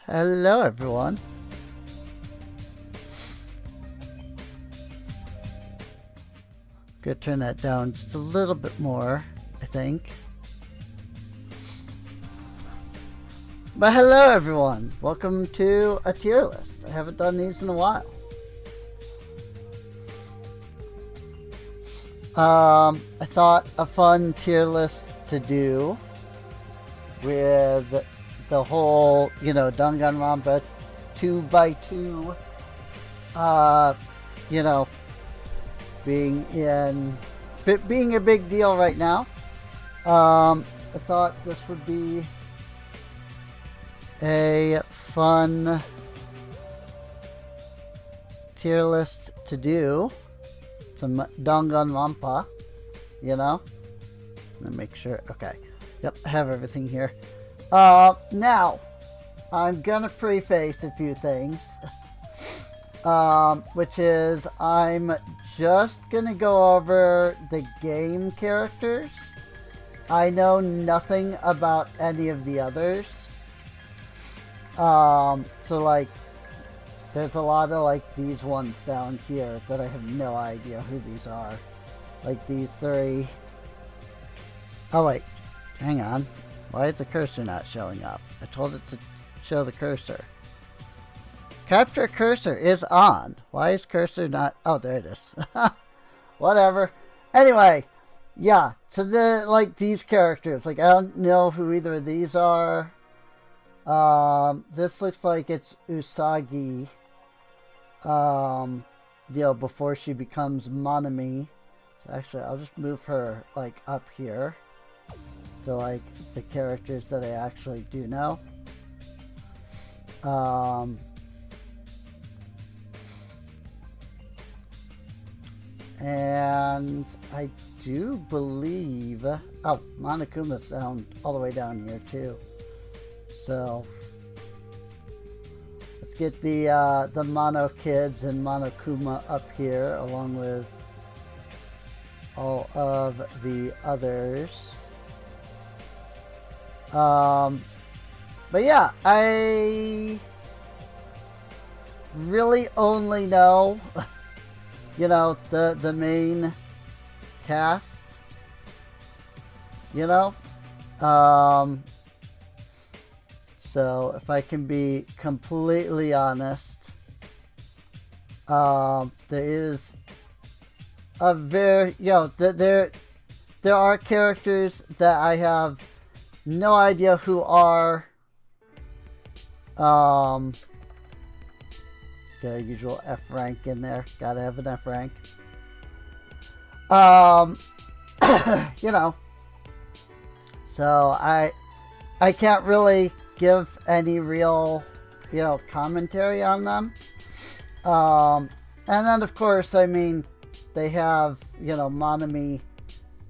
Hello, everyone. Gonna turn that down just a little bit more, I think. But hello, everyone. Welcome to a tier list. I haven't done these in a while. I thought a fun tier list to do with the whole, Danganronpa 2x2, being a big deal right now. I thought this would be a fun tier list to do. Some Danganronpa, Let me make sure. Okay. Yep, I have everything here. Now, I'm gonna preface a few things. Which is, I'm just gonna go over the game characters. I know nothing about any of the others. There's a lot of, these ones down here that I have no idea who these are. Like these three. Oh, wait. Hang on. Why is the cursor not showing up? I told it to show the cursor. Capture cursor is on. Why is cursor not... Oh, there it is. Whatever. Anyway. Yeah. So, these characters. I don't know who either of these are. This looks like it's Usagi. Before she becomes Monami. So actually, I'll just move her, up here. To, the characters that I actually do know. And I do believe... Oh, Monokuma's down, all the way down here, too. So... Let's get the Mono Kids and Monokuma up here, along with all of the others. But yeah, I really only know, the main cast, So if I can be completely honest, there is a very, there are characters that I have no idea who are. Got a usual F rank in there. Gotta have an F rank. So I can't really give any real, commentary on them. And then of course, they have, Monami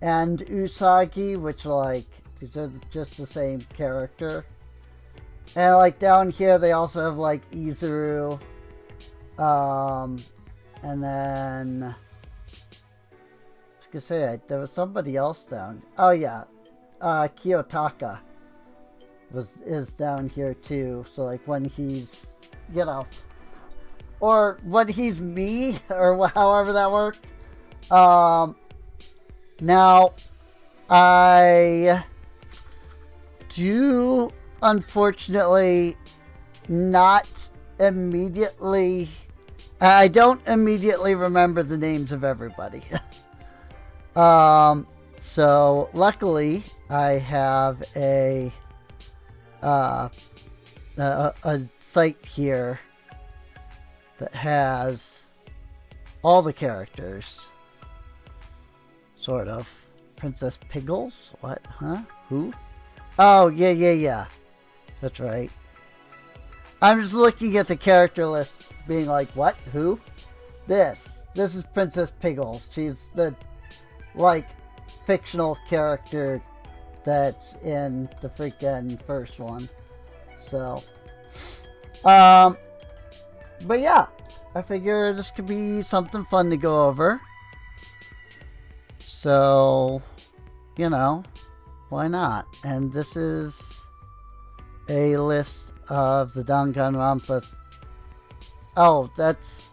and Usagi, which these are just the same character. And down here they also have Izuru. And then I was gonna say there was somebody else down. Oh yeah. Kiyotaka is down here too. So when he's or when he's me, or however that worked. Now I do unfortunately not immediately... I don't immediately remember the names of everybody. So luckily I have a site here that has all the characters. Sort of. Princess Piggles? What? Huh? Who? Oh, yeah. That's right. I'm just looking at the character list, being like, what? Who? This is Princess Piggles. She's the, fictional character that's in the freaking first one. So, but yeah, I figure this could be something fun to go over. So, why not? And this is a list of the Danganronpa. Oh, that's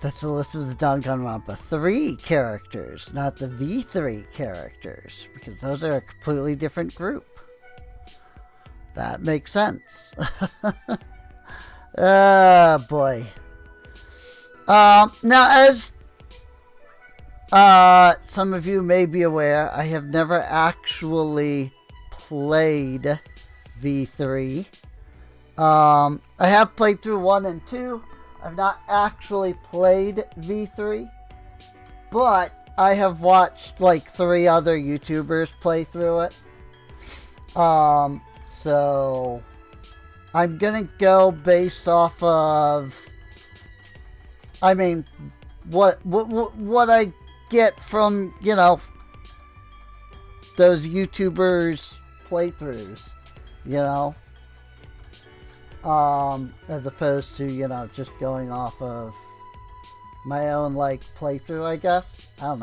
the list of the Danganronpa 3 characters, not the V3 characters, because those are a completely different group. That makes sense. Oh, boy. Now, as some of you may be aware, I have never actually played V3. I have played through 1 and 2. I've not actually played V3. But I have watched like 3 other YouTubers play through it. So I'm gonna go based off of, I mean, what I get from, you know, those YouTubers' playthroughs, you know, as opposed to, you know, just going off of my own, like, playthrough, I guess. I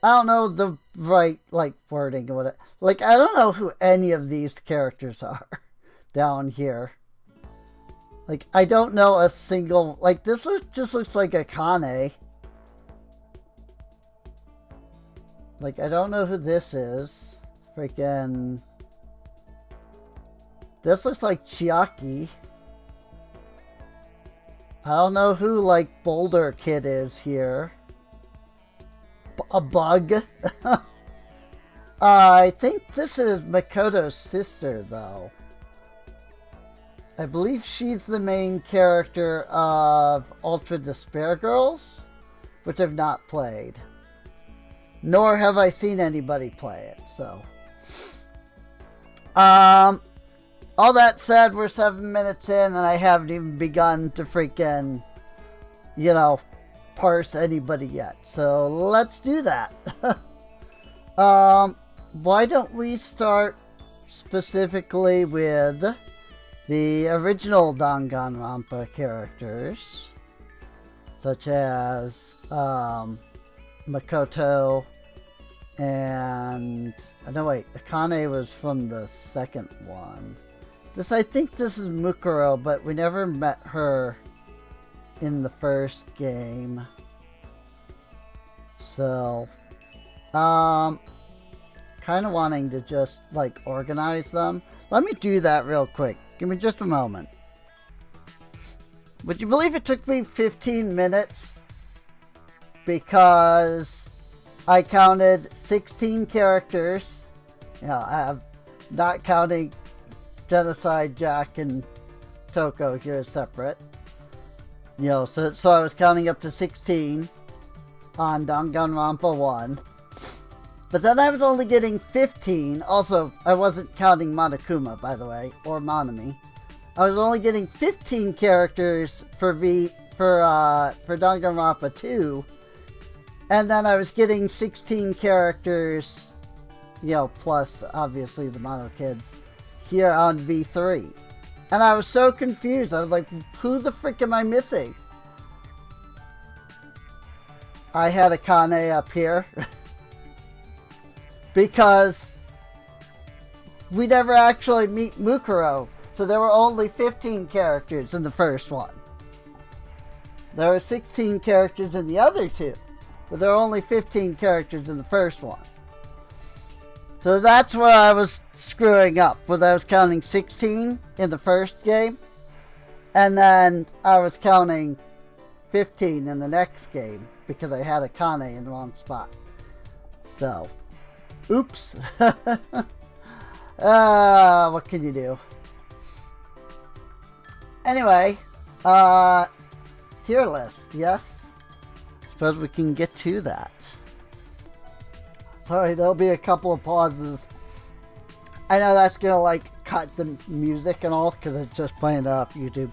don't know the right, like, wording or whatever. Like, I don't know who any of these characters are down here. Like, I don't know a single, like, this just looks like a Kane. Like, I don't know who this is. Freaking, this looks like Chiaki. I don't know who, like, Boulder Kid is here. A bug. I think this is Makoto's sister, though. I believe she's the main character of Ultra Despair Girls, which I've not played. Nor have I seen anybody play it, so. All that said, we're 7 minutes in, and I haven't even begun to freaking, you know, parse anybody yet. So let's do that. Why don't we start specifically with the original Danganronpa characters, such as Makoto and, no wait, Akane was from the second one. I think this is Mukuro, but we never met her in the first game. So, kind of wanting to just, like, organize them. Let me do that real quick. Give me just a moment. Would you believe it took me 15 minutes? Because I counted 16 characters. You know, I have not counting Genocide, Jack, and Toko here separate. You know, so I was counting up to 16 on Danganronpa 1. But then I was only getting 15. Also, I wasn't counting Monokuma, by the way, or Monami. I was only getting 15 characters for Danganronpa 2. And then I was getting 16 characters, you know, plus obviously the Mono Kids here on V3. And I was so confused. I was like, who the frick am I missing? I had Akane up here. Because we never actually meet Mukuro. So there were only 15 characters in the first one. There were 16 characters in the other two. But there were only 15 characters in the first one. So that's where I was screwing up. Was I was counting 16 in the first game. And then I was counting 15 in the next game. Because I had Akane in the wrong spot. So, oops. What can you do? Anyway, tier list, yes? Suppose we can get to that. Sorry, there'll be a couple of pauses. I know that's gonna, like, cut the music and all, because it's just playing it off YouTube.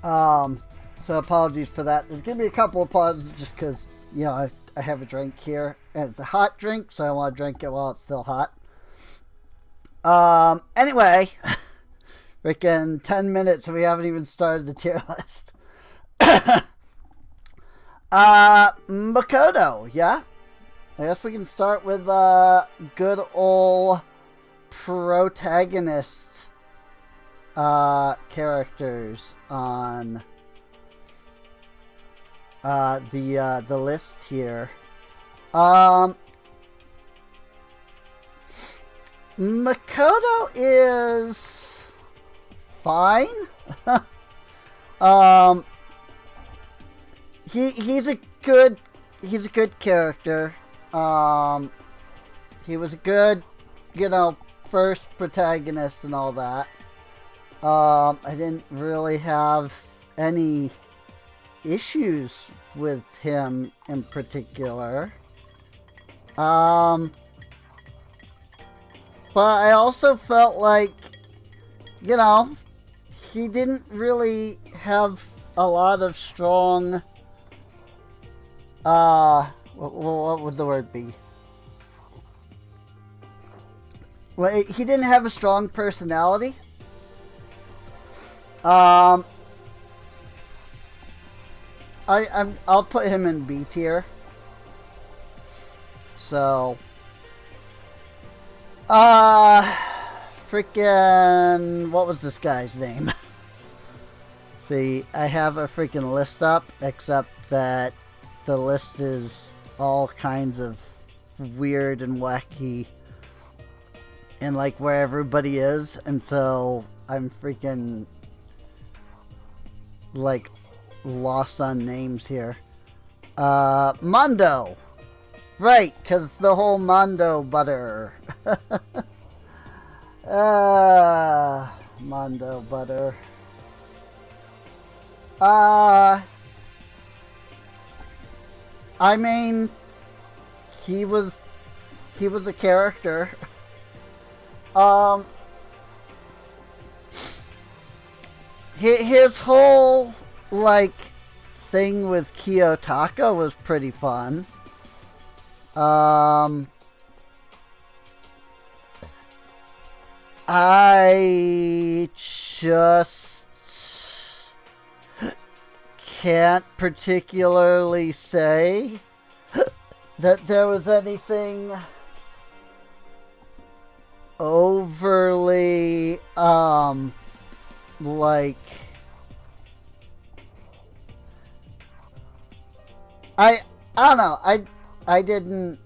So apologies for that. There's gonna be a couple of pauses just because, you know, I have a drink here. And it's a hot drink, so I want to drink it while it's still hot. Anyway, freaking 10 minutes and we haven't even started the tier list. Makoto, yeah? I guess we can start with good old protagonist characters on the list here. Makoto is fine. He's a good character. He was a good, first protagonist and all that. I didn't really have any issues with him in particular. But I also felt like, he didn't really have a lot of strong, what would the word be? Well, he didn't have a strong personality. I'll put him in B tier. So, freaking, what was this guy's name? See, I have a freaking list up, except that the list is all kinds of weird and wacky and like where everybody is, and so I'm freaking like lost on names here. Mondo. Right, because the whole Mondo butter. Mondo butter. I mean, he was a character. His whole, like, thing with Kiyotaka was pretty fun. I just can't particularly say that there was anything overly, like, I don't know, I didn't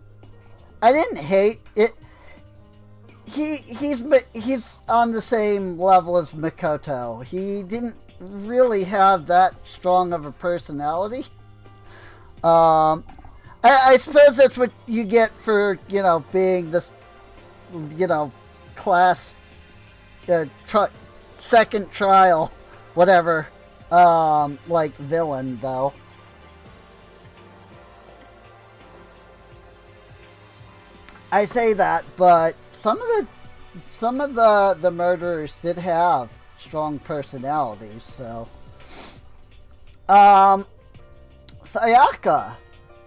hate it. He's on the same level as Makoto. He didn't really have that strong of a personality. I suppose that's what you get for, being this, class, second trial, whatever, like villain, though. I say that, but some of the murderers did have strong personalities, so. Sayaka.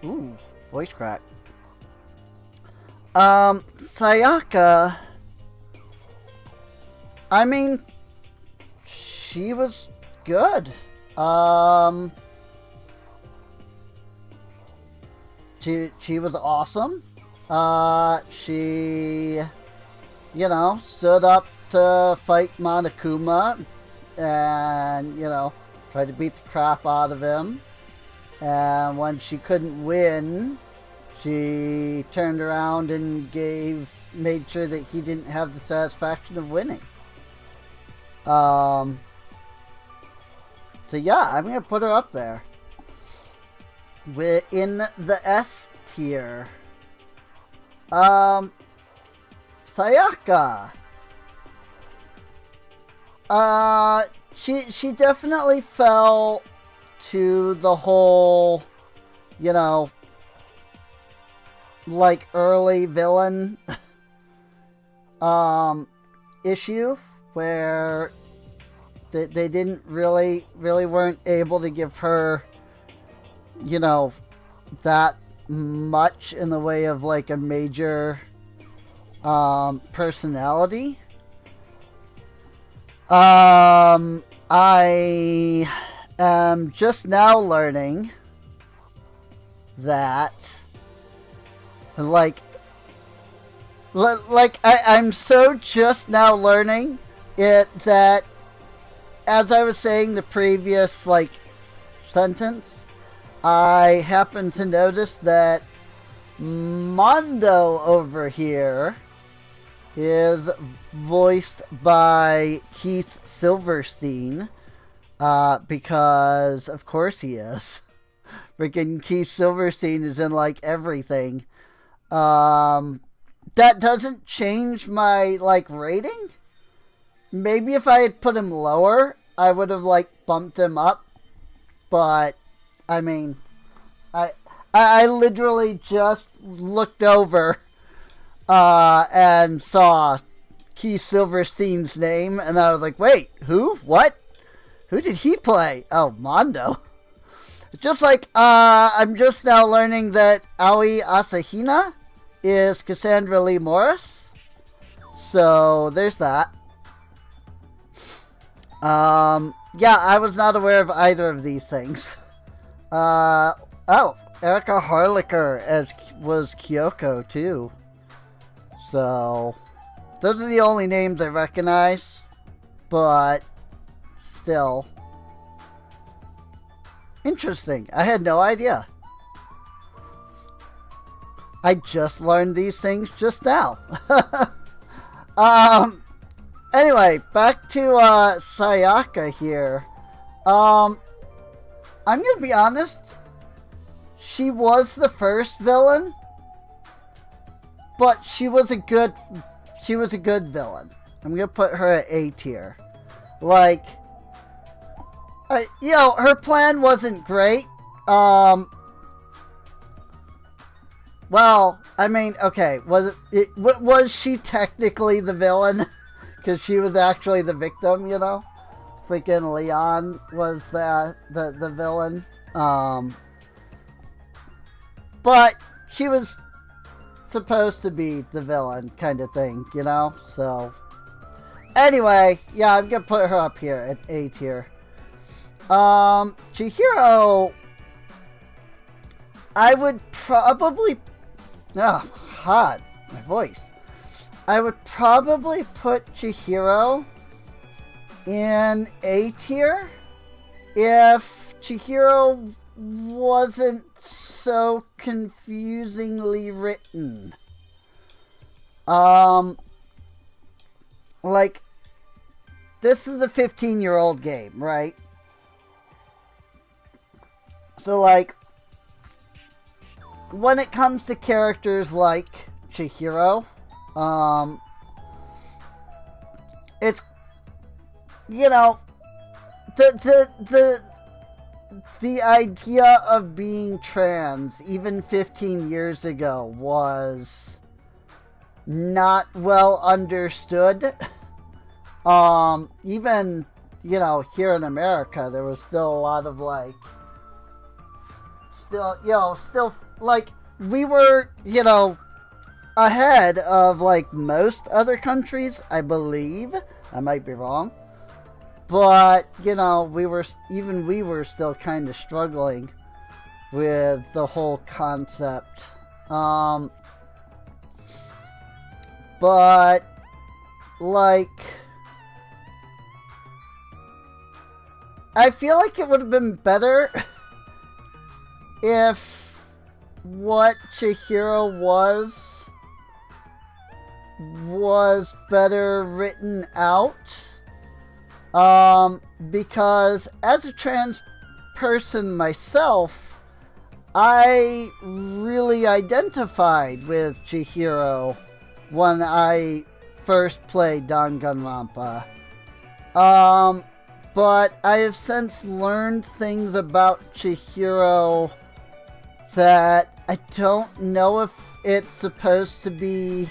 Ooh, voice crack. Sayaka, I mean, she was good. She was awesome. She, stood up to fight Monokuma and, tried to beat the crap out of him. And when she couldn't win, she turned around and made sure that he didn't have the satisfaction of winning. So yeah, I'm going to put her up there. We're in the S tier. Sayaka. She definitely fell to the whole, like early villain issue where they didn't really weren't able to give her, that much in the way of like a major personality. I am just now learning that I'm so just now learning it that as I was saying the previous, like, sentence, I happened to notice that Mondo over here is voiced by Keith Silverstein, because of course he is. Freaking Keith Silverstein is in, like, everything. That doesn't change my, like, rating. Maybe if I had put him lower, I would have, like, bumped him up. But, I mean, I literally just looked over and saw Keith Silverstein's name, and I was like, wait, who? What? Who did he play? Oh, Mondo. It's just like, I'm just now learning that Aoi Asahina is Cassandra Lee Morris. So, there's that. Yeah, I was not aware of either of these things. Oh, Erica Harlicker was Kyoko, too. So, those are the only names I recognize. But, still. Interesting. I had no idea. I just learned these things just now. Anyway, back to Sayaka here. I'm gonna be honest. She was the first villain, but she was a good villain. I'm gonna put her at A tier. Like, her plan wasn't great. Well, I mean, okay, was she technically the villain? Because she was actually the victim, you know? Freaking Leon was the villain. But she was supposed to be the villain kind of thing, you know? So, anyway, yeah, I'm going to put her up here at A tier. Chihiro, I would probably... Oh, hot. My voice. I would probably put Chihiro in A tier if Chihiro wasn't so confusingly written. Like, this is a 15-year-old game, right? So, like, when it comes to characters like Chihiro, it's, you know, the idea of being trans even 15 years ago was not well understood. Even, you know, here in America, there was still a lot of, like, still, like, we were, you know, ahead of, like, most other countries, I believe. I might be wrong. But, you know, we were still kind of struggling with the whole concept. But, like, I feel like it would have been better if what Chihiro was better written out. Because as a trans person myself, I really identified with Chihiro when I first played Danganronpa. But I have since learned things about Chihiro that I don't know if it's supposed to be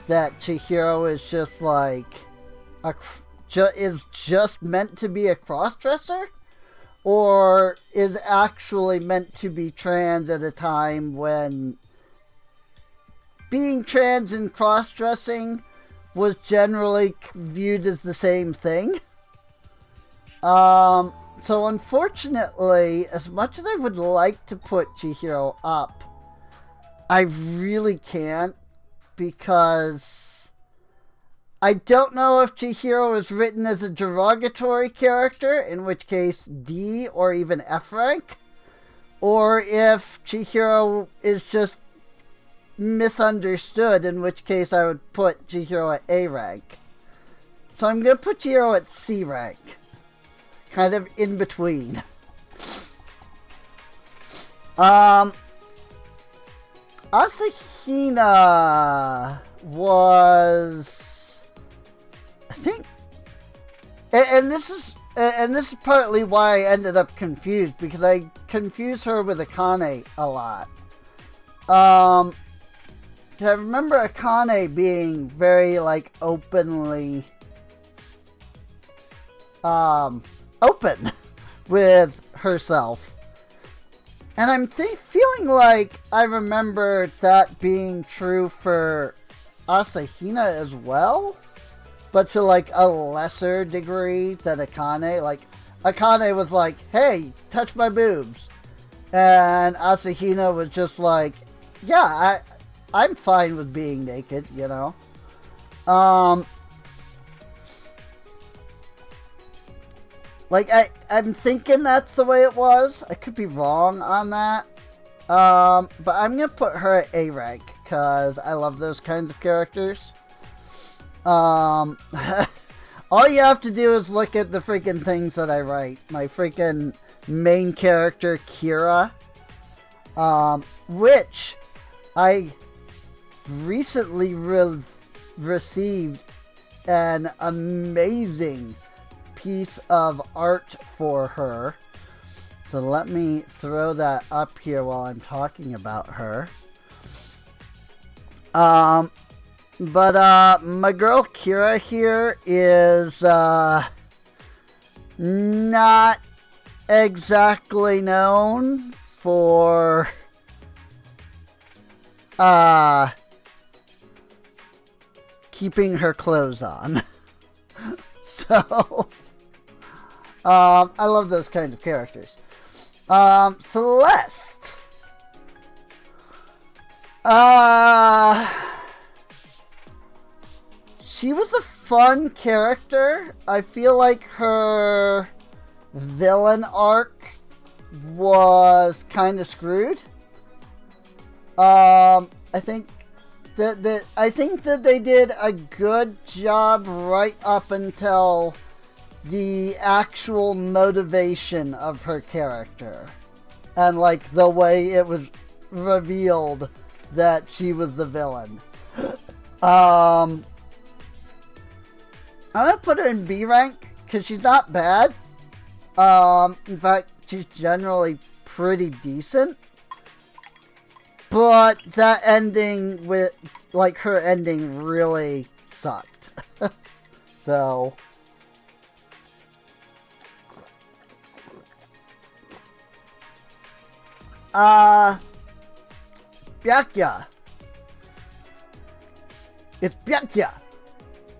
that Chihiro is just like is just meant to be a crossdresser, or is actually meant to be trans at a time when being trans and crossdressing was generally viewed as the same thing. So unfortunately, as much as I would like to put Chihiro up, I really can't, because I don't know if Chihiro is written as a derogatory character, in which case D or even F rank, or if Chihiro is just misunderstood, in which case I would put Chihiro at A rank. So I'm going to put Chihiro at C rank. Kind of in between. Asahina was, I think, and this is partly why I ended up confused, because I confuse her with Akane a lot. I remember Akane being very, like, openly, open with herself. And I'm feeling like I remember that being true for Asahina as well, but to, like, a lesser degree than Akane. Like, Akane was like, hey, touch my boobs. And Asahina was just like, yeah, I'm fine with being naked, you know? Like, I'm thinking that's the way it was. I could be wrong on that. But I'm going to put her at A rank, because I love those kinds of characters. All you have to do is look at the freaking things that I write. My freaking main character, Kira. Which I recently received an amazing piece of art for her. So let me throw that up here while I'm talking about her. But my girl Kira here is not exactly known for keeping her clothes on. So I love those kinds of characters. Celeste. She was a fun character. I feel like her villain arc was kind of screwed. I think that they did a good job right up until the actual motivation of her character, and like the way it was revealed that she was the villain. I'm gonna put her in B rank because she's not bad. In fact, she's generally pretty decent. But that ending with, like, her ending really sucked. So Byakuya. It's Byakuya.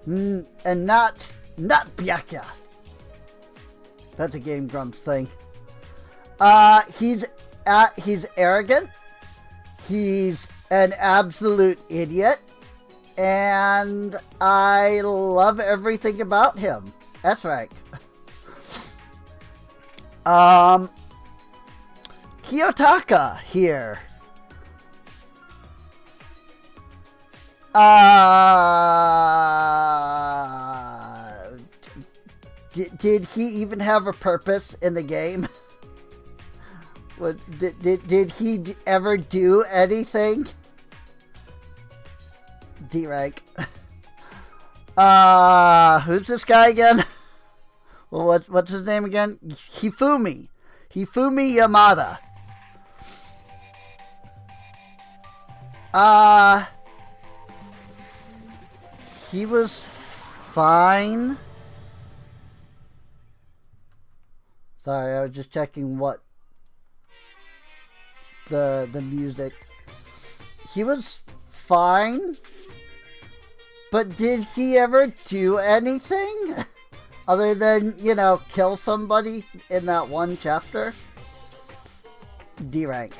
And not Byakuya. That's a Game Grumps thing. He's arrogant. He's an absolute idiot. And I love everything about him. S rank. Kiyotaka here. Did he even have a purpose in the game? What, did he ever do anything? D rank. Who's this guy again? Well, what's his name again? Hifumi Yamada. He was fine. Sorry, I was just checking what the music. He was fine. But did he ever do anything? Other than, you know, kill somebody in that one chapter? D rank.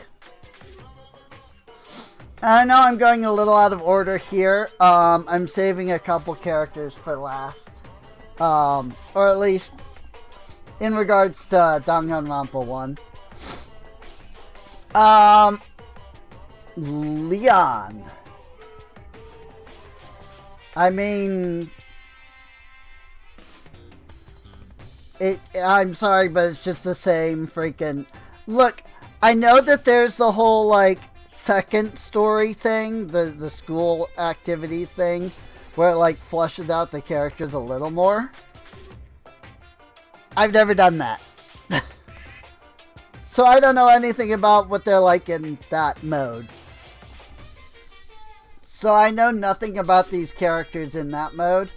I know I'm going a little out of order here. I'm saving a couple characters for last. Or at least in regards to Danganronpa 1. Leon. I mean, I'm sorry, but it's just the same freaking... Look, I know that there's the whole, like, second story thing, the school activities thing, where it, like, flushes out the characters a little more. I've never done that. So I don't know anything about what they're like in that mode. So I know nothing about these characters in that mode.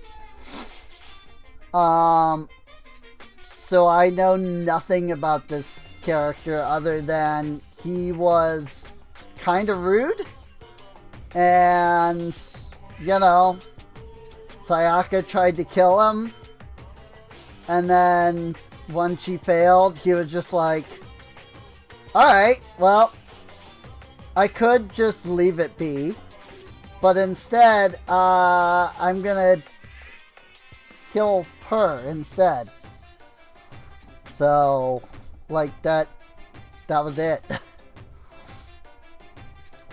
So I know nothing about this character other than he was kind of rude. And, you know, Sayaka tried to kill him. And then when she failed, he was just like, alright, well, I could just leave it be. But instead, I'm gonna kill her instead. So, like, that was it.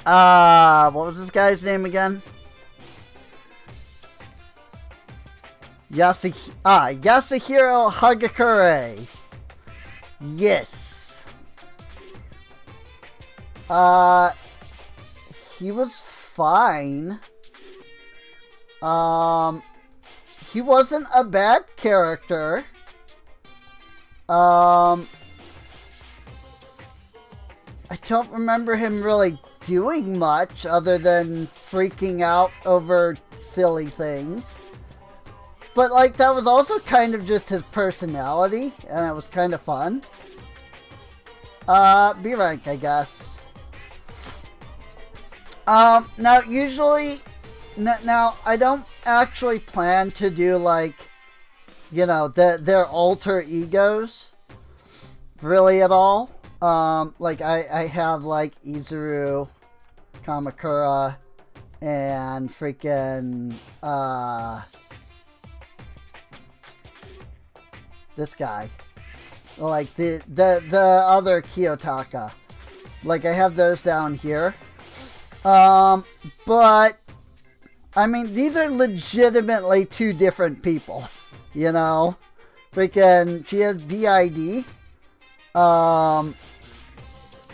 What was this guy's name again? Yasuhiro Hagakure. Yes. He was fine. He wasn't a bad character. I don't remember him really doing much other than freaking out over silly things. But, like, that was also kind of just his personality, and it was kind of fun. B rank, I guess. Now, usually, now, I don't actually plan to do, like, you know, their alter egos, really at all. Like, I have, like, Izuru, Kamakura, and freaking, this guy. Like, the other Kiyotaka. Like, I have those down here. But, I mean, these are legitimately two different people. You know? Freaking, she has DID.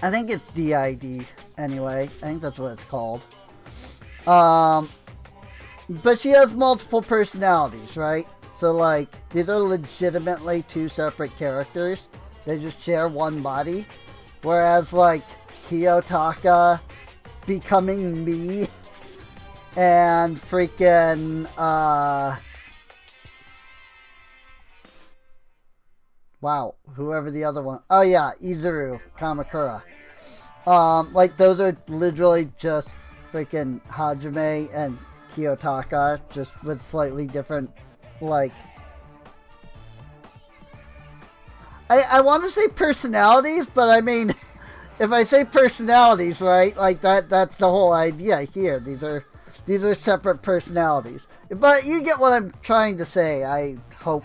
I think it's DID, anyway. I think that's what it's called. But she has multiple personalities, right? So, like, these are legitimately two separate characters. They just share one body. Whereas, like, Kiyotaka becoming me and freaking, wow, whoever the other one... Oh, yeah, Izuru Kamakura. Like, those are literally just freaking Hajime and Kiyotaka, just with slightly different, like... I want to say personalities, but I mean, if I say personalities, right, like, that's the whole idea here. These are separate personalities. But you get what I'm trying to say, I hope.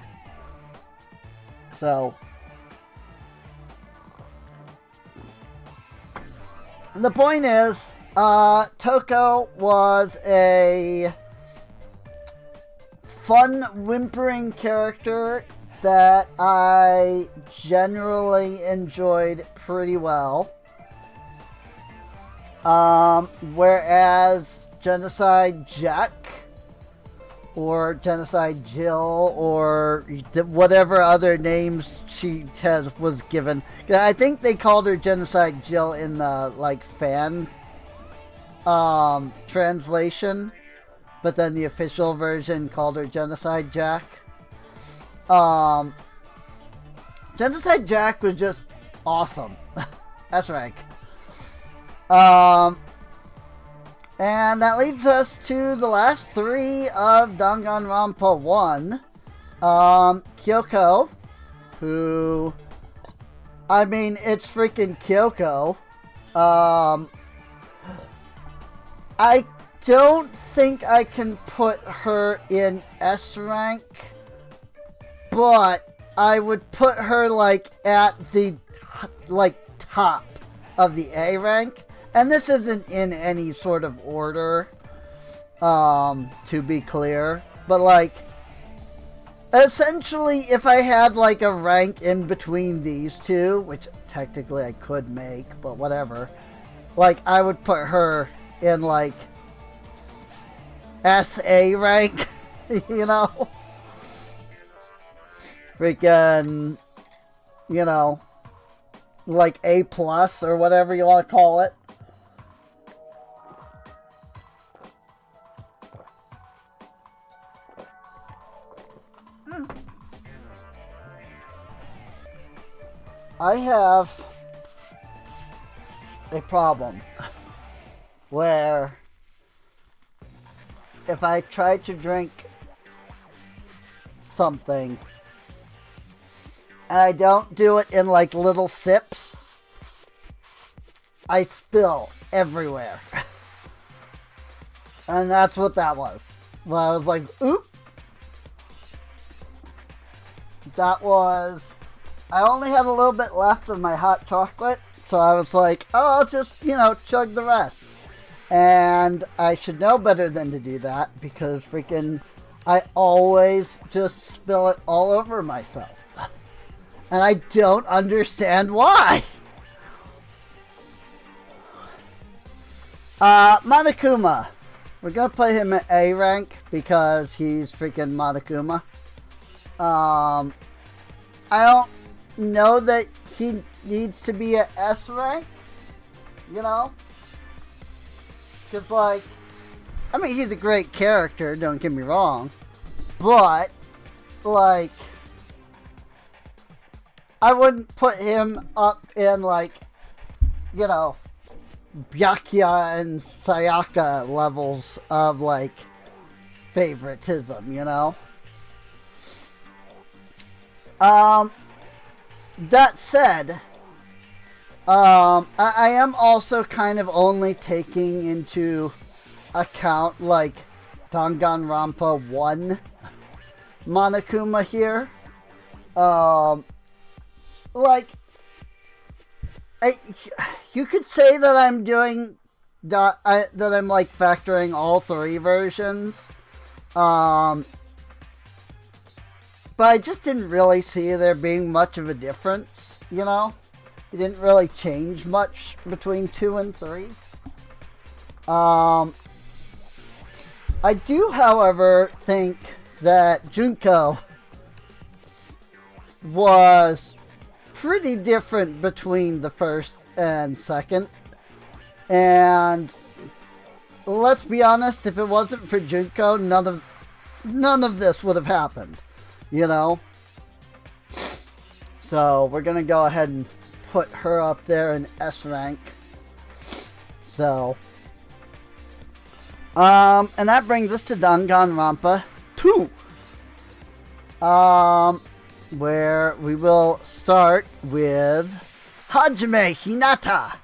So, the point is, Toko was a fun, whimpering character that I generally enjoyed pretty well. Whereas Genocide Jack, or Genocide Jill, or whatever other names she was given. I think they called her Genocide Jill in the, like, fan translation, but then the official version called her Genocide Jack. Genocide Jack was just awesome. That's right. And that leads us to the last three of Danganronpa 1. Kyoko, who, I mean, it's freaking Kyoko. I don't think I can put her in S rank, but I would put her like at the like top of the A rank. And this isn't in any sort of order, to be clear. But like, essentially, if I had like a rank in between these two, which technically I could make, but whatever, like I would put her in like SA rank, you know? Freaking, you know, like A plus or whatever you want to call it. I have a problem where if I try to drink something and I don't do it in like little sips, I spill everywhere. And that's what that was. When I was like, oop. That was... I only had a little bit left of my hot chocolate, so I was like, oh, I'll just, you know, chug the rest. And I should know better than to do that, because freaking I always just spill it all over myself. And I don't understand why. Monokuma. We're going to play him at A rank, because he's freaking Monokuma. I don't know that he needs to be at S rank, you know? Because, like, I mean, he's a great character, don't get me wrong. But, like, I wouldn't put him up in, like, you know, Byakuya and Sayaka levels of, like, favoritism, you know? That said, I am also kind of only taking into account, like, Danganronpa 1 Monokuma here. Like, you could say that I'm doing, that I'm, like, factoring all three versions. But I just didn't really see there being much of a difference, you know? It didn't really change much between 2 and 3. I do, however, think that Junko was pretty different between the first and second. And let's be honest, if it wasn't for Junko, none of this would have happened. You know? So, we're gonna go ahead and put her up there in S rank. So. And that brings us to Danganronpa 2. Where we will start with Hajime Hinata.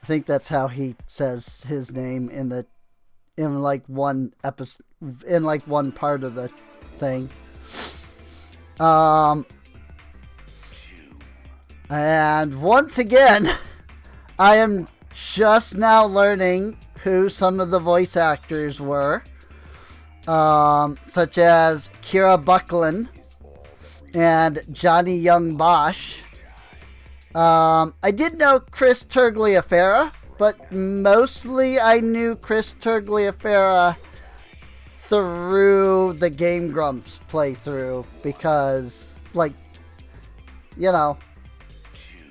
I think that's how he says his name in like one episode, in like one part of the thing. And once again, I am just now learning who some of the voice actors were. Such as Kira Buckland and Johnny Young Bosch. I did know Chris Tergliafera, but mostly I knew Chris Tergliafera through the Game Grumps playthrough because, like, you know,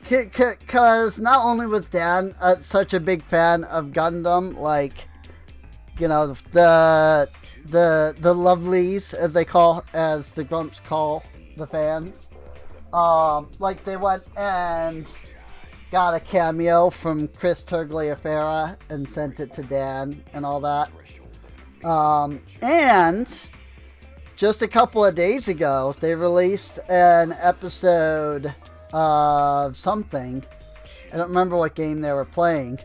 because not only was Dan such a big fan of Gundam, like, you know, the lovelies, as the Grumps call the fans, like, they went and got a cameo from Chris Tergliafera and sent it to Dan and all that. And just a couple of days ago, they released an episode of something. I don't remember what game they were playing.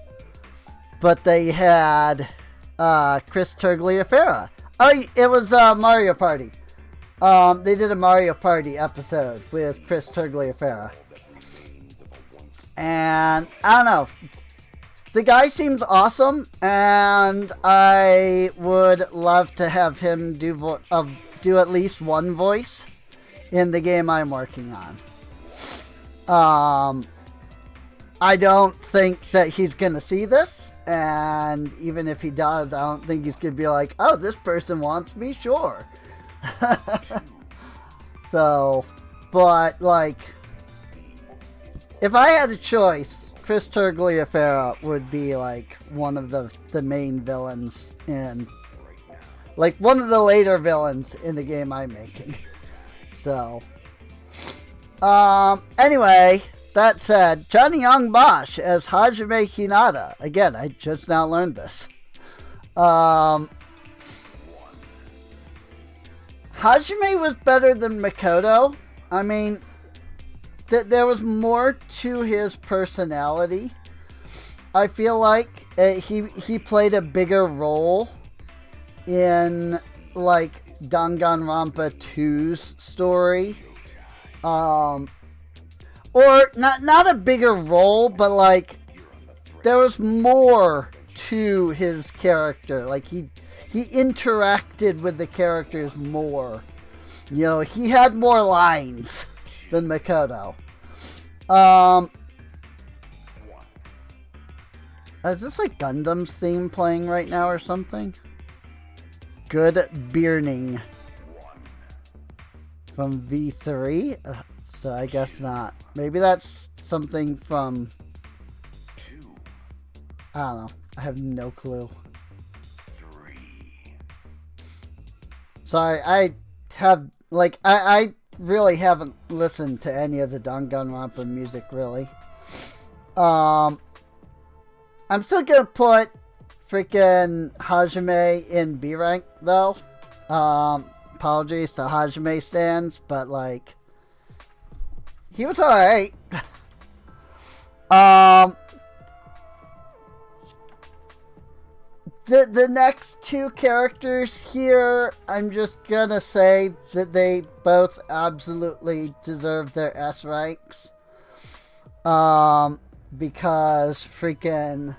but they had Chris Tergliafera. Oh, it was Mario Party. They did a Mario Party episode with Chris Tergliafera. And I don't know. The guy seems awesome, and I would love to have him do at least one voice in the game I'm working on. I don't think that he's going to see this, and even if he does, I don't think he's going to be like, oh, this person wants me, sure. So, but, like, if I had a choice, Chris Tergliafera would be, like, one of the main villains in, like, one of the later villains in the game I'm making. So, anyway, that said, Johnny Young Bosch as Hajime Hinata. Again, I just now learned this. Hajime was better than Makoto. I mean, there was more to his personality. I feel like he played a bigger role in, like, Danganronpa 2's story. Or not a bigger role, but, like, there was more to his character. Like, he interacted with the characters more. You know, he had more lines than Makoto. Is this like Gundam's theme playing right now or something? Good Bearning from V3? So I guess not. Maybe that's something from... I don't know. I have no clue. Sorry, I have... Like, I really haven't listened to any of the Danganronpa music, really. I'm still gonna put freaking Hajime in B rank, though. Apologies to Hajime stands, but, like, he was alright. The next two characters here, I'm just gonna say that they both absolutely deserve their S ranks. Because freaking,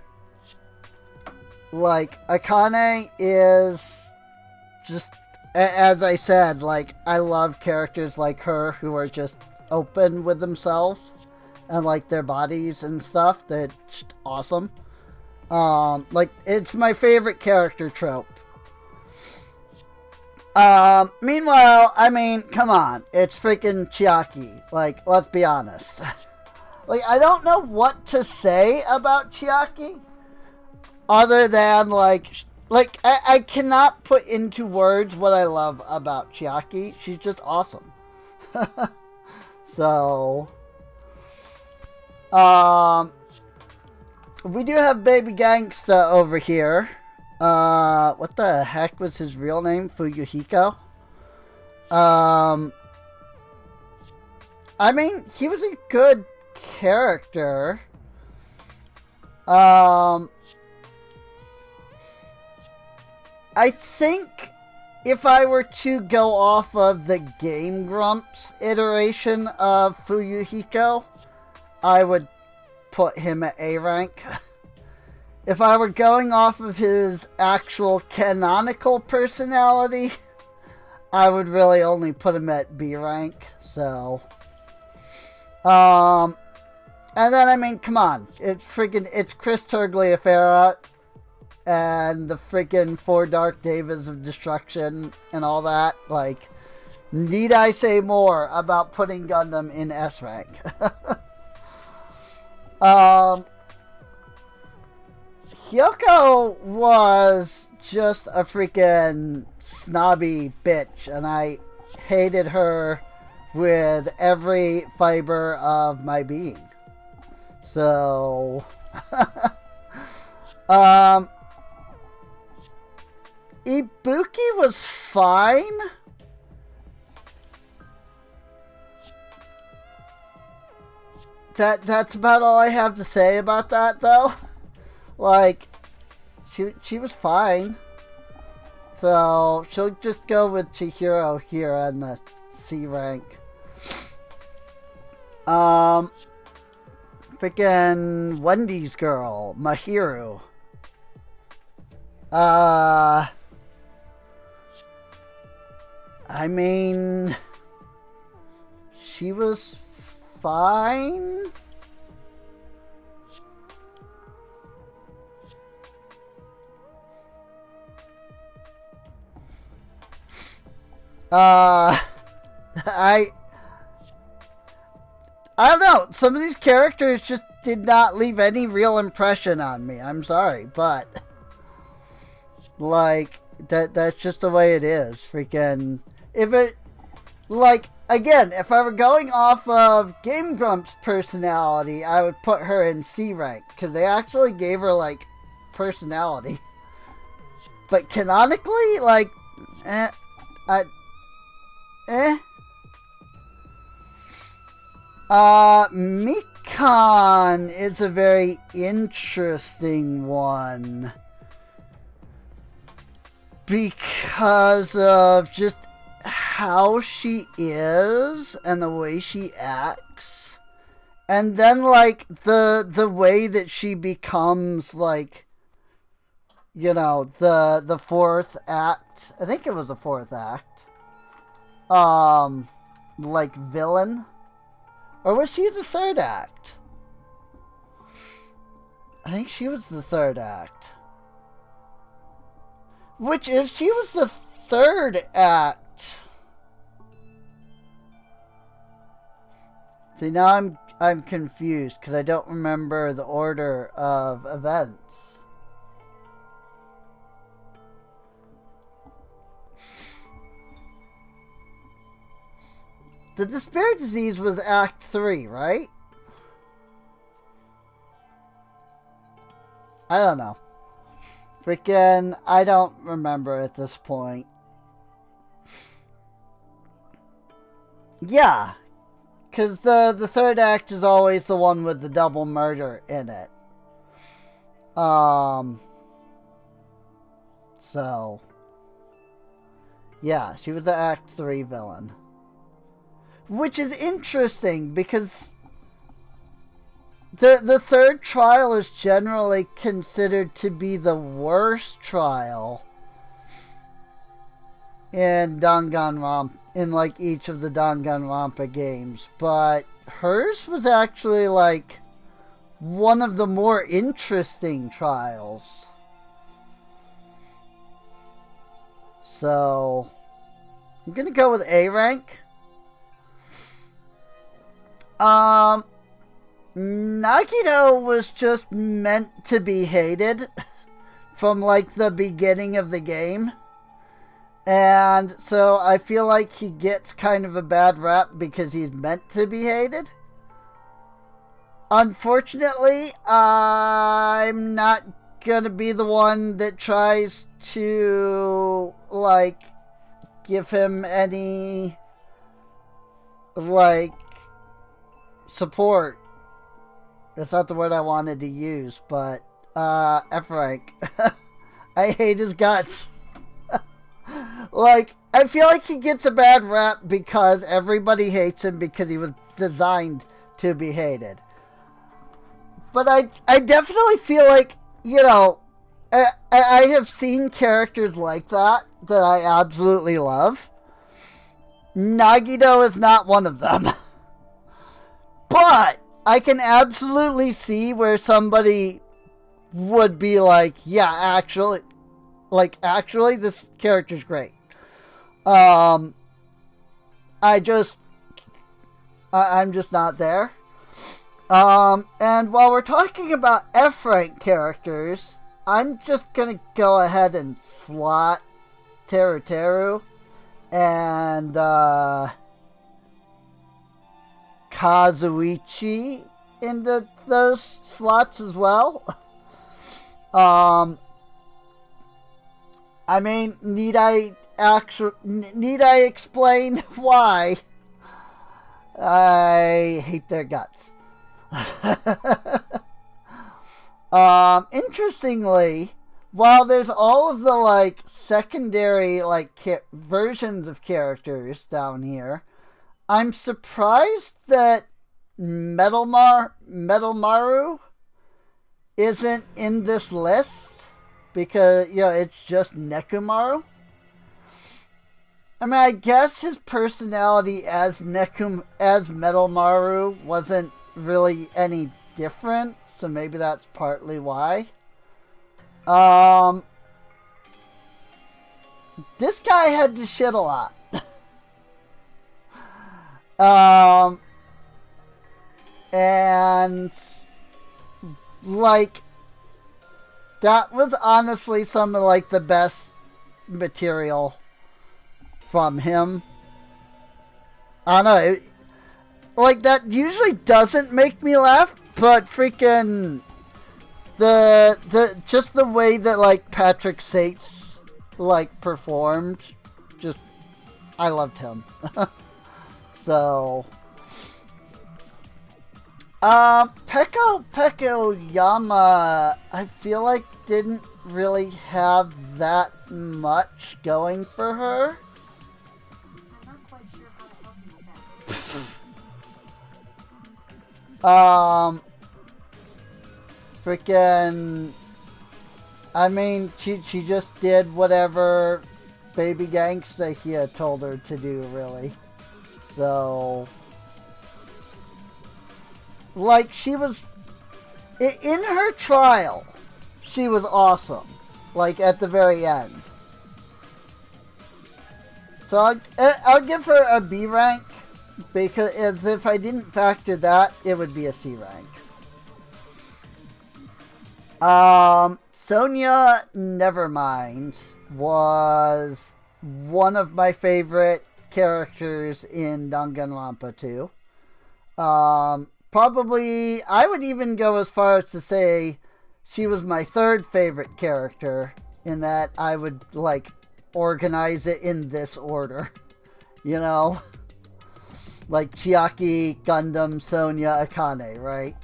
like, Akane is just, as I said, like, I love characters like her who are just open with themselves and, like, their bodies and stuff. They're just awesome. Like, it's my favorite character trope. Meanwhile, I mean, come on, it's freaking Chiaki. Like, let's be honest. Like, I don't know what to say about Chiaki, other than, like, I cannot put into words what I love about Chiaki. She's just awesome. So, we do have Baby Gangsta over here. What the heck was his real name? Fuyuhiko? I mean, he was a good character. I think if I were to go off of the Game Grumps iteration of Fuyuhiko, I would put him at A rank. If I were going off of his actual canonical personality, I would really only put him at B rank. So, and then, I mean, come on, it's Chris Tergliafera and the freaking Four Dark Davids of Destruction and all that. Like, need I say more about putting Gundam in S rank? Hyoko was just a freaking snobby bitch, and I hated her with every fiber of my being. So, Ibuki was fine. That's about all I have to say about that, though. Like, she was fine. So she'll just go with Chihiro here on the C rank. Freaking Wendy's girl, Mahiru. I mean, she was fine. I don't know. Some of these characters just did not leave any real impression on me. I'm sorry, but like that's just the way it is. Freaking if it like again, if I were going off of Game Grump's personality, I would put her in C rank because they actually gave her like personality. But canonically, like, Mikan is a very interesting one because of just how she is and the way she acts, and then like the way that she becomes like, you know, the fourth act. I think it was the fourth act. Like villain. Or was she the third act? I think she was the third act. Which is, she was the third act. See, now I'm confused because I don't remember the order of events. The Despair Disease was Act 3, right? I don't know. Freaking, I don't remember at this point. Yeah. Because the third act is always the one with the double murder in it. So. Yeah, she was the Act 3 villain. Which is interesting because the third trial is generally considered to be the worst trial in Danganronpa, in like each of the Danganronpa games, but hers was actually like one of the more interesting trials. So I'm gonna go with A rank. Nagito was just meant to be hated from like the beginning of the game. And so I feel like he gets kind of a bad rap because he's meant to be hated. Unfortunately, I'm not gonna be the one that tries to like give him any like support. That's not the word I wanted to use, but F rank. I hate his guts. Like, I feel like he gets a bad rap because everybody hates him because he was designed to be hated. But I definitely feel like, you know, I have seen characters like that I absolutely love. Nagito is not one of them. But I can absolutely see where somebody would be like, yeah, actually, this character's great. I'm just not there. And while we're talking about F rank characters, I'm just gonna go ahead and slot Teru and Kazuichi into those slots as well. I mean, need I explain why? I hate their guts. Interestingly, while there's all of the like secondary like versions of characters down here, I'm surprised that Metal Maru isn't in this list because it's just Nekomaru. I mean, I guess his personality as Metal Maru wasn't really any different, so maybe that's partly why. This guy had to shit a lot. And like that was honestly some of like the best material from him. I don't know, like that usually doesn't make me laugh, but freaking just the way that like Patrick Sates like performed, just I loved him. So Peko Yama, I feel like didn't really have that much going for her. I'm not quite sure how to help you with that. Freaking, I mean, she just did whatever Baby Gangsta here told her to do, really. So, like, she was, in her trial, she was awesome. Like, at the very end. So, I'll give her a B rank, because as if I didn't factor that, it would be a C rank. Sonia Nevermind was one of my favorite characters in Danganronpa 2. Probably, I would even go as far as to say she was my third favorite character, in that I would, like, organize it in this order. You know? Like Chiaki, Gundam, Sonia, Akane, right?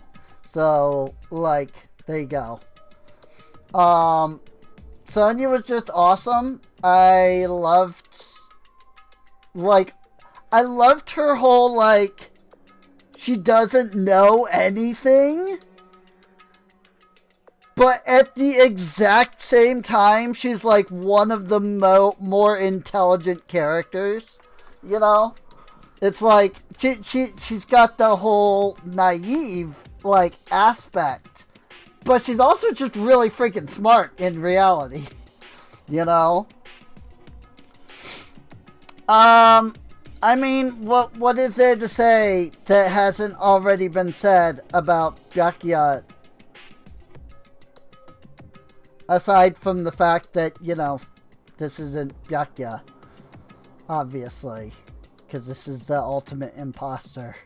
So, like, there you go. Sonia was just awesome. I loved her whole, like, she doesn't know anything, but at the exact same time, she's, like, one of the more intelligent characters, you know? It's like, she's got the whole naive, like, aspect, but she's also just really freaking smart in reality, you know? I mean, what is there to say that hasn't already been said about Byakuya? Aside from the fact that, this isn't Byakuya, obviously, because this is the ultimate imposter.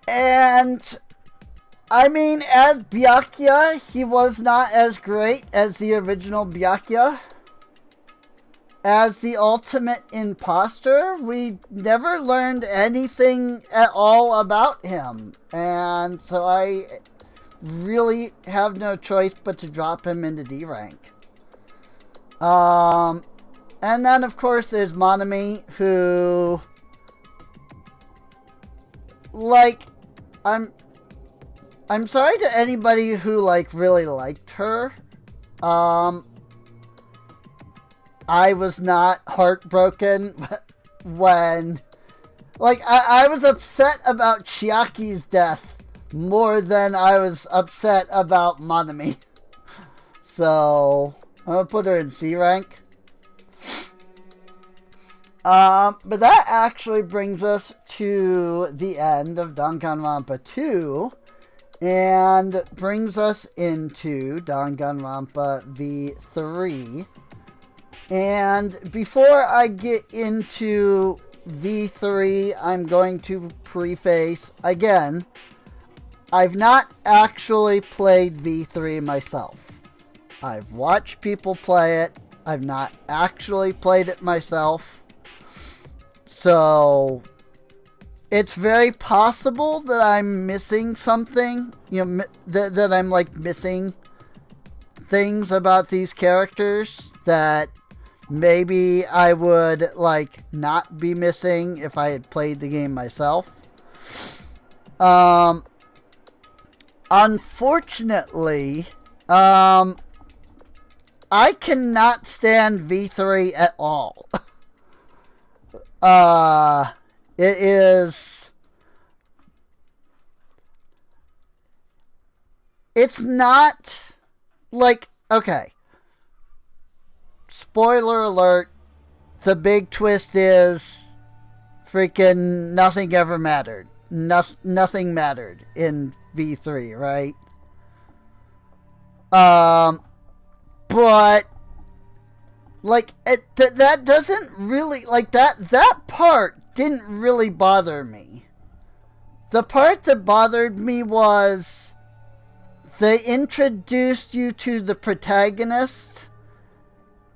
And, I mean, as Byakuya, he was not as great as the original Byakuya. As the ultimate imposter, we never learned anything at all about him. And so I really have no choice but to drop him into D rank. And then, of course, there's Monami, who, like, I'm sorry to anybody who, like, really liked her. I was not heartbroken when, like, I was upset about Chiaki's death more than I was upset about Monami. So, I'm gonna put her in C rank. But that actually brings us to the end of Danganronpa 2, and brings us into Danganronpa V3. And before I get into V3, I'm going to preface, again, I've not actually played V3 myself. I've watched people play it. I've not actually played it myself. So, it's very possible that I'm missing something, that I'm, like, missing things about these characters that maybe I would, like, not be missing if I had played the game myself. Unfortunately, I cannot stand V3 at all. It is... It's not... Like, okay. Spoiler alert. The big twist is... freaking nothing ever mattered. Nothing mattered in V3, right? But... like, that doesn't really... like, that part didn't really bother me. The part that bothered me was... they introduced you to the protagonist,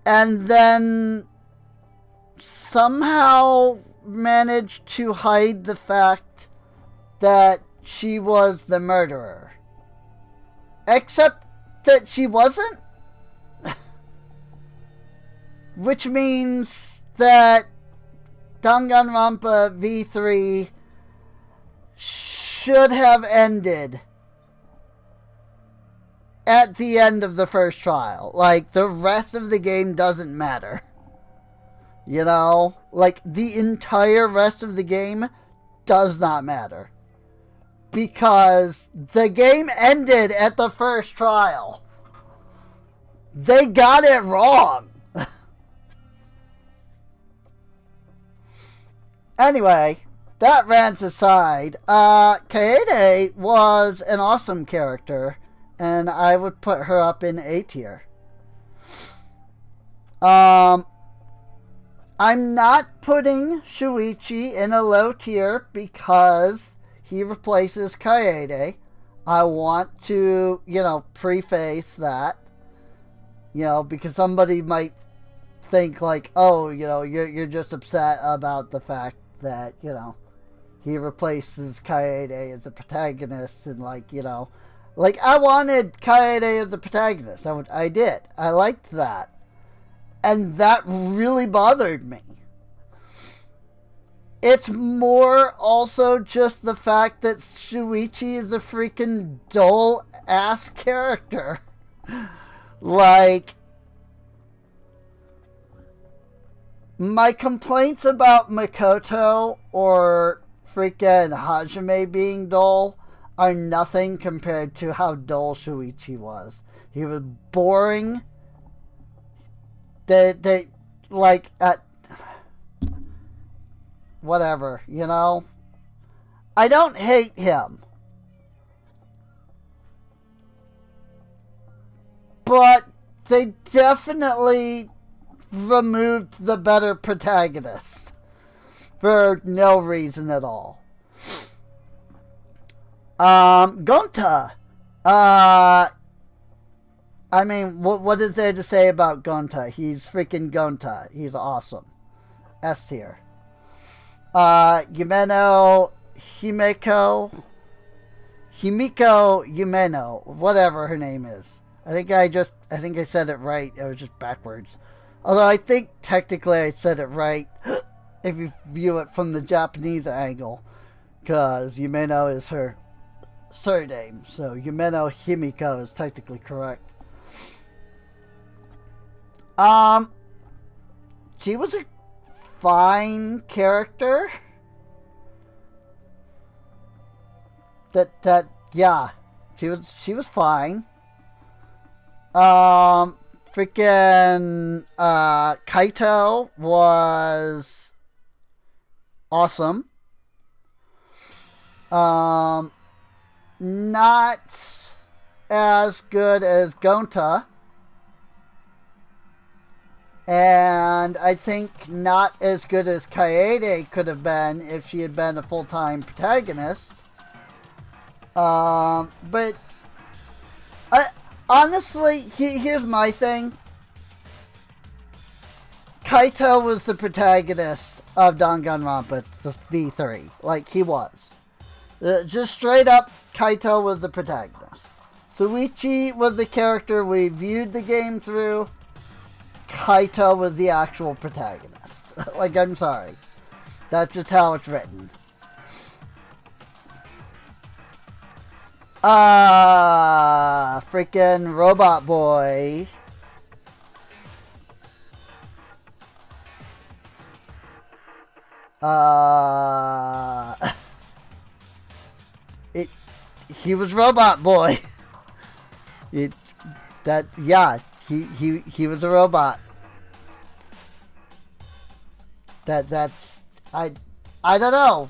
and then somehow managed to hide the fact that she was the murderer. Except that she wasn't. Which means that Danganronpa V3 should have ended at the end of the first trial. Like, the rest of the game doesn't matter. You know? Like, the entire rest of the game does not matter. Because the game ended at the first trial. They got it wrong. Anyway, that rant aside, Kaede was an awesome character, and I would put her up in A tier. I'm not putting Shuichi in a low tier because he replaces Kaede. I want to, preface that, because somebody might think like, oh, you're just upset about the fact that, he replaces Kaede as the protagonist, and I wanted Kaede as the protagonist. I did. I liked that. And that really bothered me. It's more also just the fact that Shuichi is a freaking dull-ass character. My complaints about Makoto or freaking Hajime being dull are nothing compared to how dull Shuichi was. He was boring. Whatever, I don't hate him. But they definitely removed the better protagonist for no reason at all. Gonta. What is there to say about Gonta? He's freaking Gonta. He's awesome. S tier. Himeko Yumeno, whatever her name is. I think I said it right. It was just backwards. Although I think technically I said it right if you view it from the Japanese angle, because Yumeno is her surname, so Yumeno Himiko is technically correct. She was a fine character. Yeah, she was fine. Freaking Kaito was awesome. Not as good as Gonta. And I think not as good as Kaede could have been if she had been a full-time protagonist. But honestly, here's my thing. Kaito was the protagonist of Danganronpa, the V3. Like, he was. Just straight up, Kaito was the protagonist. Suichi was the character we viewed the game through. Kaito was the actual protagonist. Like, I'm sorry. That's just how it's written. Freaking Robot Boy. He was Robot Boy. He was a robot. That's I don't know.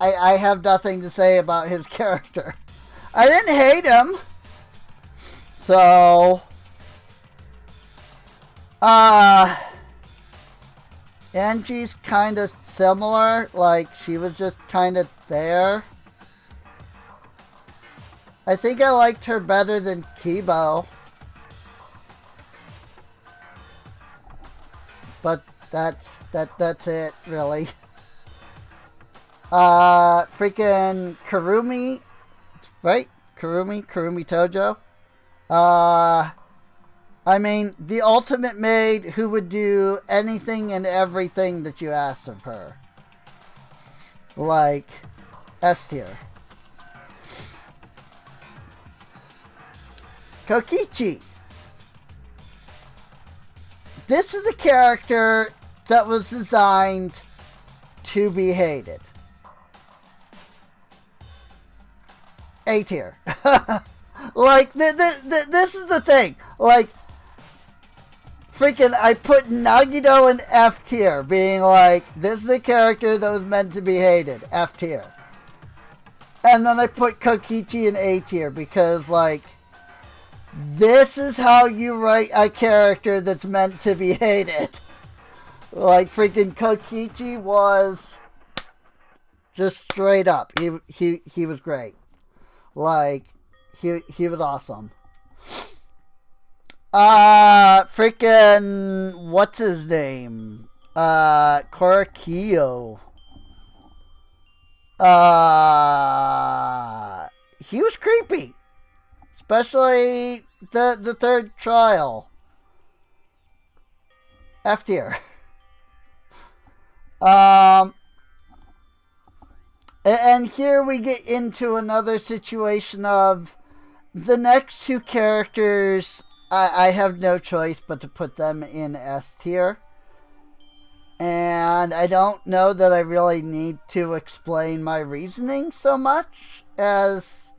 I have nothing to say about his character. I didn't hate him. So Angie's kind of similar. Like, she was just kind of there. I think I liked her better than Kibo. But that's it, really. Freaking Kurumi, right? Kurumi Tojo. I mean, the ultimate maid who would do anything and everything that you asked of her. Like, S tier. Kokichi. This is a character that was designed to be hated. A tier. Like, this is the thing. Like, freaking, I put Nagito in F tier, being like, this is a character that was meant to be hated. F tier. And then I put Kokichi in A tier, because, like, this is how you write a character that's meant to be hated. Like, freaking Kokichi was just straight up. He was great. Like, he was awesome. Freaking, what's his name? Korakio. He was creepy. Especially the third trial. F tier. And here we get into another situation of the next two characters. I have no choice but to put them in S tier. And I don't know that I really need to explain my reasoning so much as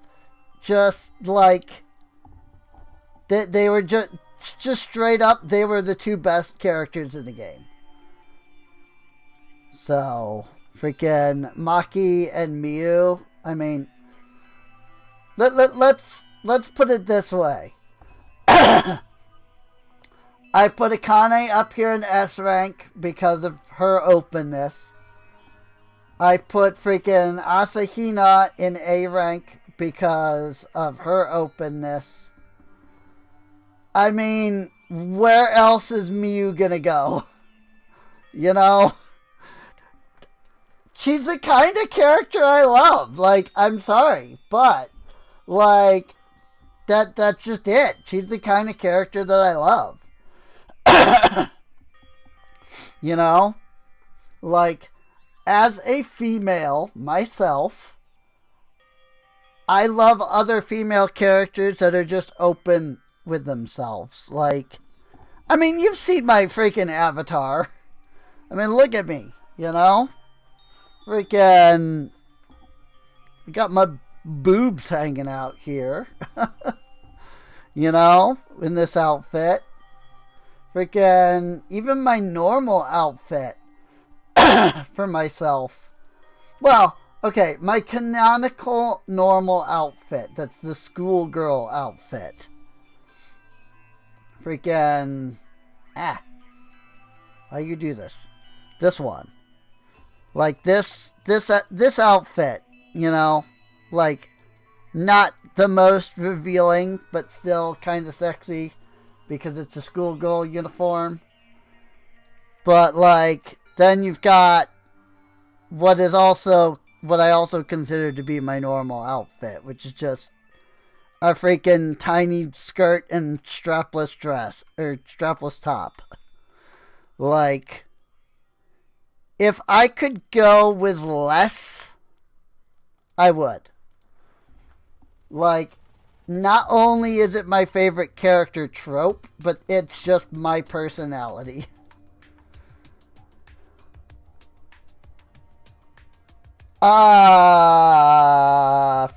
just like they were just straight up, they were the two best characters in the game. So, freaking Maki and Miyu, I mean, let's put it this way. I put Akane up here in S rank because of her openness. I put freaking Asahina in A rank because of her openness. I mean, where else is Miyu gonna go? You know? She's the kind of character I love. Like, I'm sorry, but, like, that's just it. She's the kind of character that I love. You know? Like, as a female myself, I love other female characters that are just open with themselves. Like, I mean, you've seen my freaking avatar. I mean, look at me, you know? Freaking, I got my boobs hanging out here. You know, in this outfit. Freaking, even my normal outfit for myself. Well, okay, my canonical normal outfit. That's the schoolgirl outfit. Freaking, how you do this? This one. Like this outfit, you know, like not the most revealing, but still kind of sexy because it's a schoolgirl uniform. But like, then you've got what is also what I also consider to be my normal outfit, which is just a freaking tiny skirt and strapless dress, or strapless top. Like, if I could go with less, I would. Like, not only is it my favorite character trope, but it's just my personality.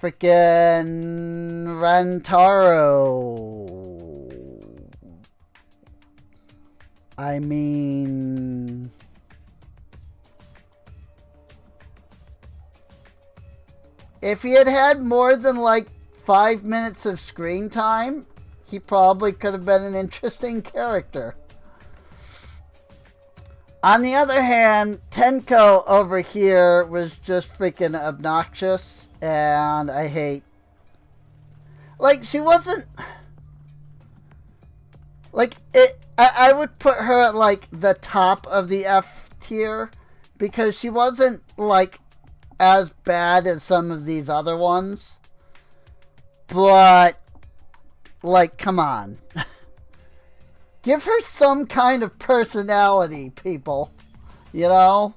Freaking Rantaro. I mean, if he had had more than like 5 minutes of screen time, he probably could have been an interesting character. On the other hand, Tenko over here was just freaking obnoxious, and I hate... Like, she wasn't... Like, I would put her at, like, the top of the F tier, because she wasn't, like, as bad as some of these other ones. But, like, come on. Give her some kind of personality, people. You know?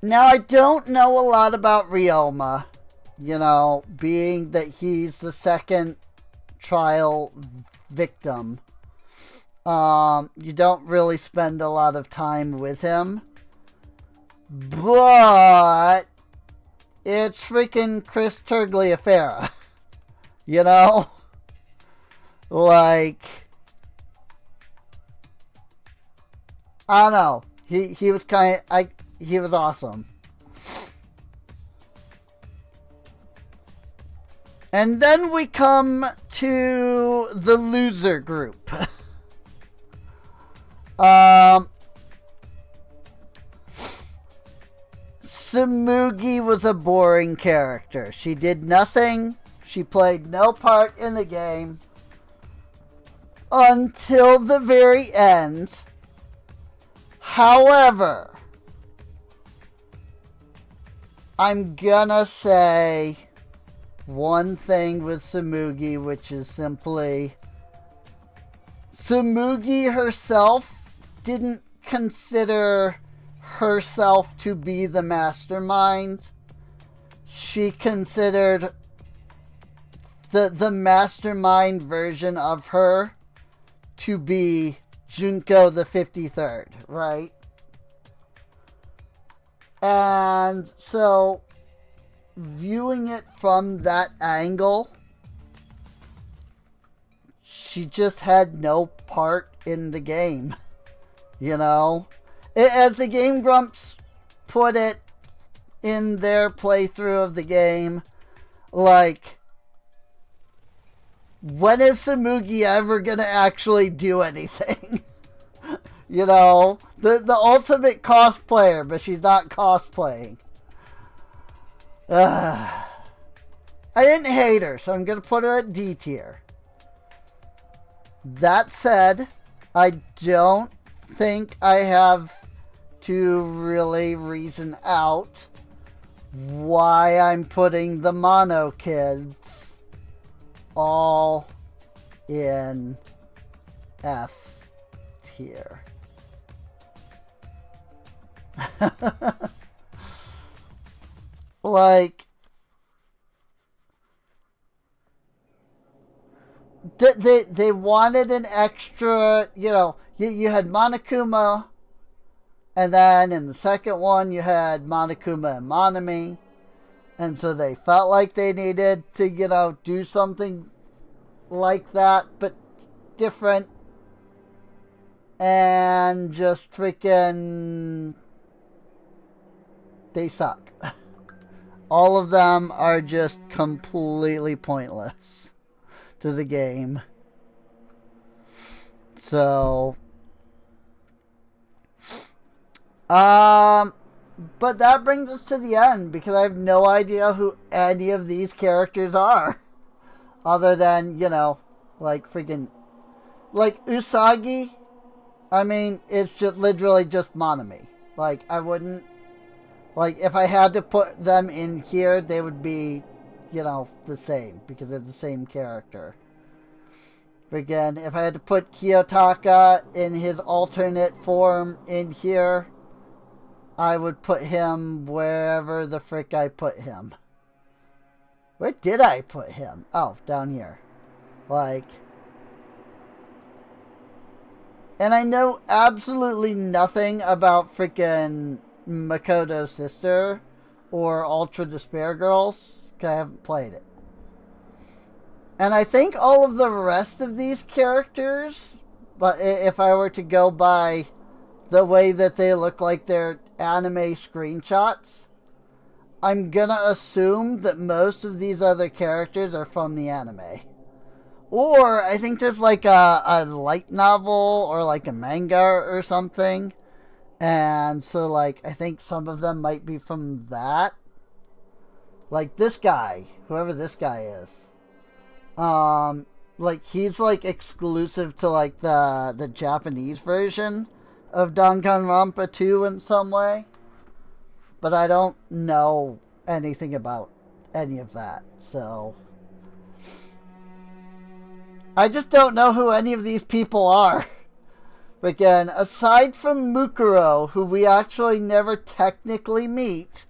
Now, I don't know a lot about Ryoma. You know, being that he's the second trial victim. You don't really spend a lot of time with him. But it's freaking Chris Tergliafera. You know? Like, I don't know. He was he was awesome. And then we come to the loser group. Tsumugi was a boring character. She did nothing. She played no part in the game. Until the very end. However, I'm gonna say one thing with Tsumugi, which is simply Tsumugi herself didn't consider herself to be the mastermind. She considered the mastermind version of her to be Junko the 53rd, right? And so, viewing it from that angle, she just had no part in the game, you know? As the Game Grumps put it in their playthrough of the game, like, when is Tsumugi ever gonna actually do anything? You know, the ultimate cosplayer, but she's not cosplaying. I didn't hate her, so I'm gonna put her at D tier. That said, I don't think I have to really reason out why I'm putting the Mono Kids all in F tier. Like, they wanted an extra, you know, you had Monokuma, and then in the second one you had Monokuma and Monami. And so they felt like they needed to, you know, do something like that, but different. And just freaking... they suck. All of them are just completely pointless to the game. So... but that brings us to the end, because I have no idea who any of these characters are. Other than, you know, like freaking... like, Usagi, I mean, it's just literally just Monami. Like, I wouldn't Like, if I had to put them in here, they would be, you know, the same. Because they're the same character. Again, if I had to put Kiyotaka in his alternate form in here, I would put him wherever the frick I put him. Where did I put him? Oh, down here. Like... And I know absolutely nothing about freaking Makoto's sister or Ultra Despair Girls, because I haven't played it. And I think all of the rest of these characters, but if I were to go by the way that they look like they're anime screenshots, I'm gonna assume that most of these other characters are from the anime. Or I think there's like a light novel or like a manga or something. And so like I think some of them might be from that. Like this guy, whoever this guy is. Like he's like exclusive to like the Japanese version of Danganronpa 2 in some way. But I don't know anything about any of that. So I just don't know who any of these people are. Again, aside from Mukuro, who we actually never technically meet,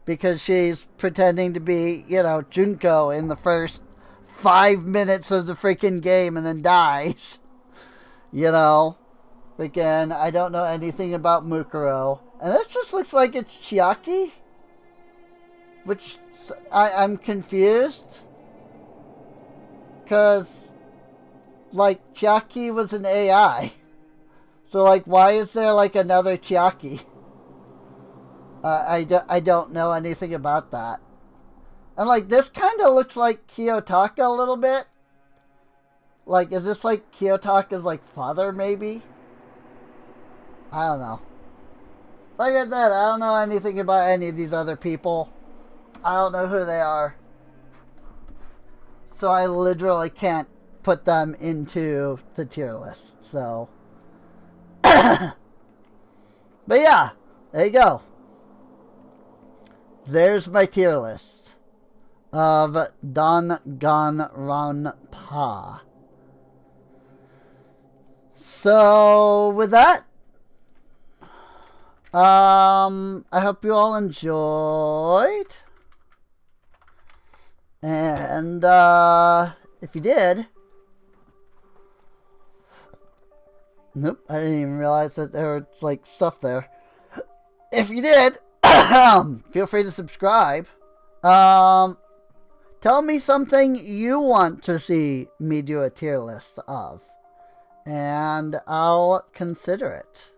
because she's pretending to be, you know, Junko in the first 5 minutes of the freaking game and then dies. You know? Again, I don't know anything about Mukuro. And this just looks like it's Chiaki? Which, I'm confused. Because... like, Chiaki was an AI. So, like, why is there, like, another Chiaki? I don't know anything about that. And, like, this kind of looks like Kiyotaka a little bit. Like, is this, like, Kiyotaka's, like, father, maybe? I don't know. Like I said, I don't know anything about any of these other people. I don't know who they are. So I literally can't put them into the tier list, so. But yeah, there you go. There's my tier list of Danganronpa. So with that, I hope you all enjoyed. And if you did, nope, I didn't even realize that there was like stuff there. If you did, feel free to subscribe. Tell me something you want to see me do a tier list of, and I'll consider it.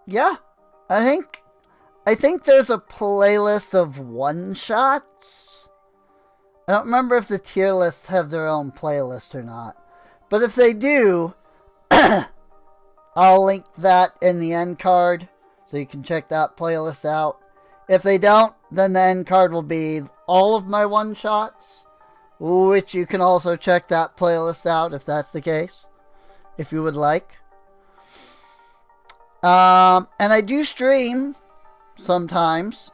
Yeah, I think there's a playlist of one-shots. I don't remember if the tier lists have their own playlist or not. But if they do, I'll link that in the end card, so you can check that playlist out. If they don't, then the end card will be all of my one-shots, which you can also check that playlist out if that's the case, if you would like. And I do stream sometimes.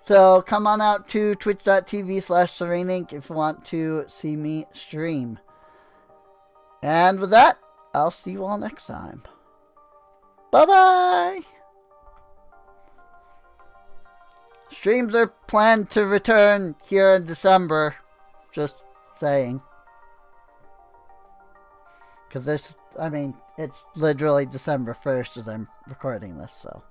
So come on out to twitch.tv/SereneInc if you want to see me stream. And with that, I'll see you all next time. Bye-bye! Streams are planned to return here in December. Just saying. Because this, I mean, it's literally December 1st as I'm recording this, so.